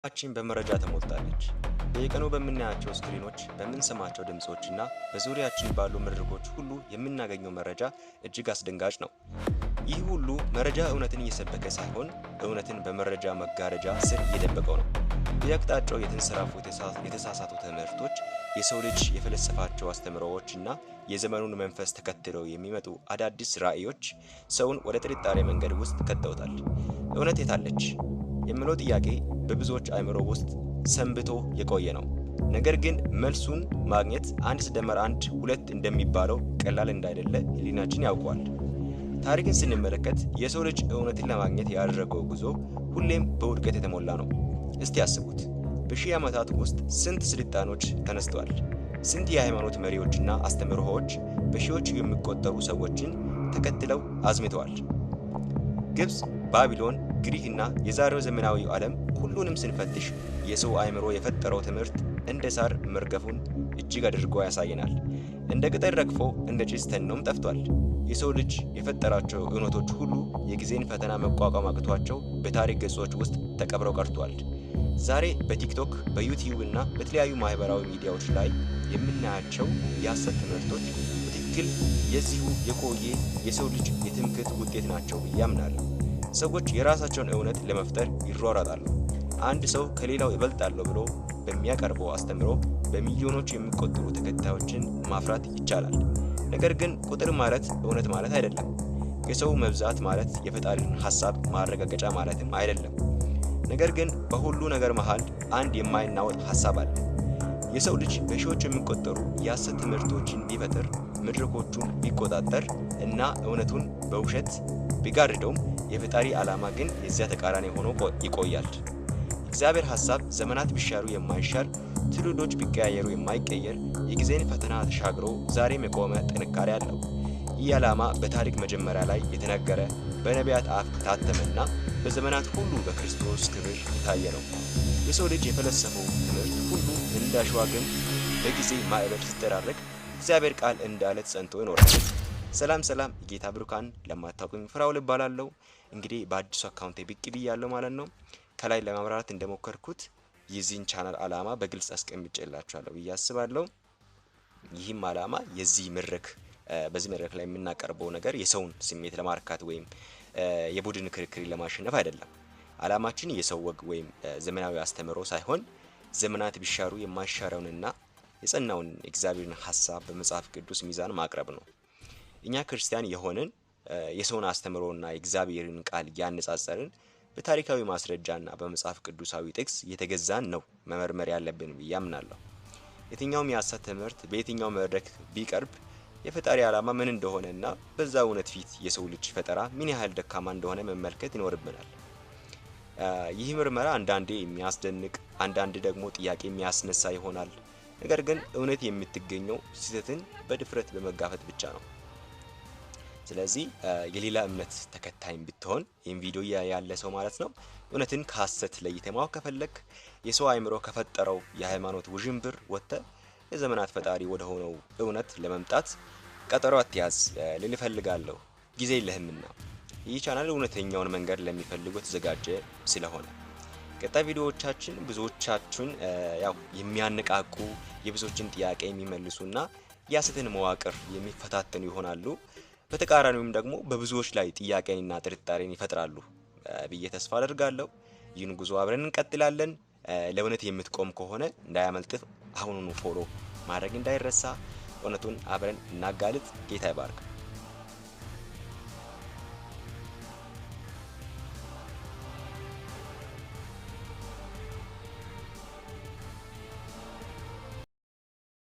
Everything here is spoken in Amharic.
ዓለማችን በመረጃ ተሞልታለች። በየቀኑ በምናያቸው ስክሪኖች፣ በምንሰማቸው ድምጾችና በዙሪያችን ባሉ መድረኮች ሁሉ የምናገኘው መረጃ እጅግ አስደንጋጭ ነው። ይህ ሁሉ መረጃ እውነትን እየሰበከ ሳይሆን እውነትን በመረጃ መጋረጃ ስር እየደበቀው ነው። በየአቅጣጫው የተንሰራፉ የተሳሳቱ ትምህርቶች፣ የሰው ልጅ የፈለሰፋቸው አስተምህሮዎችና የዘመኑን መንፈስ ተከትለው የሚመጡ አዳዲስ ራዕዮች ሰውን ወደ ጥርጣሬ መንገድ ውስጥ ከተውታል። እውነት የት አለች የሚለው ጥያቄ በብዙዎች አእምሮ ውስጥ ሰንብቶ የቆየ ነው። ነገር ግን መልሱን ማግኘት 1+1=2 እንደሚባለው ቀላል እንዳይደለ ሕሊናችን ያውቀዋል። ታሪክን ስንመለከት የሰው ልጅ እውነትን ለማግኘት ያደረገው ጉዞ ሁሌም በውድቀት የተሞላ ነው። እስቲ ያስቡት፣ በሺህ ዓመታት ውስጥ ስንት ስልጣኖች ተነስተዋል? ስንት የሃይማኖት መሪዎችና አስተምህሮዎች በሺዎች የሚቆጠሩ ሰዎችን ተከትለው አዝምተዋል? ግብፅ፣ ባቢሎን፣ ግሪክና የዛሬው ዘመናዊው ዓለም ሁሉንም ስንፈትሽ የሰው አእምሮ የፈጠረው ትምህርት እንደ ሳር መርገፉን እጅግ አድርጎ ያሳየናል። እንደ ቅጠል ረግፎ እንደ ጭስ ተኖም ጠፍቷል። የሰው ልጅ የፈጠራቸው እውነቶች ሁሉ የጊዜን ፈተና መቋቋም አቅቷቸው በታሪክ ገጾች ውስጥ ተቀብረው ቀርቷል። ዛሬ በቲክቶክ፣ በዩቲዩብ እና በተለያዩ ማህበራዊ ሚዲያዎች ላይ የምናያቸው የሐሰት ትምህርቶች በትክክል የዚሁ የቆየ የሰው ልጅ የትምክህት ውጤት ናቸው ብዬ አምናለሁ። ሰዎች የራሳቸውን እውነት ለመፍጠር ይሯሯጣሉ። አንድ ሰው ከሌላው ይበልጣለሁ ብሎ በሚያቀርበው አስተምህሮ በሚሊዮኖች የሚቆጠሩ ተከታዮችን ማፍራት ይቻላል። ነገር ግን ቁጥር ማለት እውነት ማለት አይደለም። የሰው መብዛት ማለት የፈጣሪን ሐሳብ ማረጋገጫ ማለትም አይደለም። ነገር ግን በሁሉ ነገር መሃል አንድ የማይናወጥ ሐሳብ አለ። የሰው ልጅ በሺዎች የሚቆጠሩ የሐሰት ትምህርቶችን ቢፈጥር፣ መድረኮቹን ቢቆጣጠር እና እውነቱን በውሸት ቢጋርደውም የፈጣሪ ዓላማ ግን የዚያ ተቃራኒ ሆኖ ይቆያል። እግዚአብሔር ሐሳብ ዘመናት ቢሻሩ የማይሻር፣ ትውልዶች ቢቀያየሩ የማይቀየር፣ የጊዜን ፈተና ተሻግሮ ዛሬም የቆመ ጥንካሬ አለው። ይህ ዓላማ በታሪክ መጀመሪያ ላይ የተነገረ፣ በነቢያት አፍ የታተመና በዘመናት ሁሉ በክርስቶስ ክብር የታየ ነው። የሰው ልጅ የፈለሰፈው ትምህርት ሁሉ እንደ አሸዋ ግንብ በጊዜ ማዕበል ሲጠራረግ እግዚአብሔር ቃል እንደ ዓለት ጸንቶ ይኖራል። ሰላም የጌታ ብሩካን። ለማታውቁኝ ፍራውል እባላለሁ። እንግዲህ በአዲሱ አካውንቴ ብቅ ብያለሁ ማለት ነው። ከላይ ለማብራራት እንደሞከርኩት የዚህን ቻናል ዓላማ በግልጽ አስቀምጬላችኋለሁ ብዬ አስባለሁ። ይህም ዓላማ በዚህ መድረክ ላይ የምናቀርበው ነገር የሰውን ስሜት ለማርካት ወይም የቡድን ክርክር ለማሸነፍ አይደለም። ዓላማችን የሰው ወግ ወይም ዘመናዊ አስተምህሮ ሳይሆን ዘመናት ቢሻሩ የማይሻረውንና የጸናውን እግዚአብሔርን ሐሳብ በመጽሐፍ ቅዱስ ሚዛን ማቅረብ ነው። እኛ ክርስቲያን የሆንን የሰውን አስተምህሮና የእግዚአብሔርን ቃል ያነጻጸርን በታሪካዊ ማስረጃና በመጽሐፍ ቅዱሳዊ ጥቅስ የተገዛን ነው መመርመር ያለብን ብዬ አምናለሁ። የትኛውም የሐሰት ትምህርት በየትኛው መድረክ ቢቀርብ የፈጣሪ ዓላማ ምን እንደሆነና በዛ እውነት ፊት የሰው ልጅ ፈጠራ ምን ያህል ደካማ እንደሆነ መመልከት ይኖርብናል። ይህ ምርመራ አንዳንዴ የሚያስደንቅ፣ አንዳንዴ ደግሞ ጥያቄ የሚያስነሳ ይሆናል። ነገር ግን እውነት የምትገኘው ስህተትን በድፍረት በመጋፈጥ ብቻ ነው። ስለዚህ የሌላ እምነት ተከታይም ብትሆን ይህን ቪዲዮ ያለ ሰው ማለት ነው፣ እውነትን ከሐሰት ለይተህ ማወቅ ከፈለክ የሰው አእምሮ ከፈጠረው የሃይማኖት ውዥንብር ወጥተህ የዘመናት ፈጣሪ ወደ ሆነው እውነት ለመምጣት ቀጠሮ አትያዝ ልል እፈልጋለሁ። ጊዜ የለህምና። ይህ ቻናል እውነተኛውን መንገድ ለሚፈልጉ የተዘጋጀ ስለሆነ ቀጣይ ቪዲዮዎቻችን ብዙዎቻችሁን የሚያነቃቁ የብዙዎችን ጥያቄ የሚመልሱና የሐሰትን መዋቅር የሚፈታተኑ ይሆናሉ። በተቃራኒውም ደግሞ በብዙዎች ላይ ጥያቄንና ጥርጣሬን ይፈጥራሉ ብዬ ተስፋ አደርጋለሁ። ይህን ጉዞ አብረን እንቀጥላለን። ለእውነት የምትቆም ከሆነ እንዳያመልጥህ አሁኑኑ ፎሎ ማድረግ እንዳይረሳ። እውነቱን አብረን እናጋልጥ። ጌታ ይባርክ።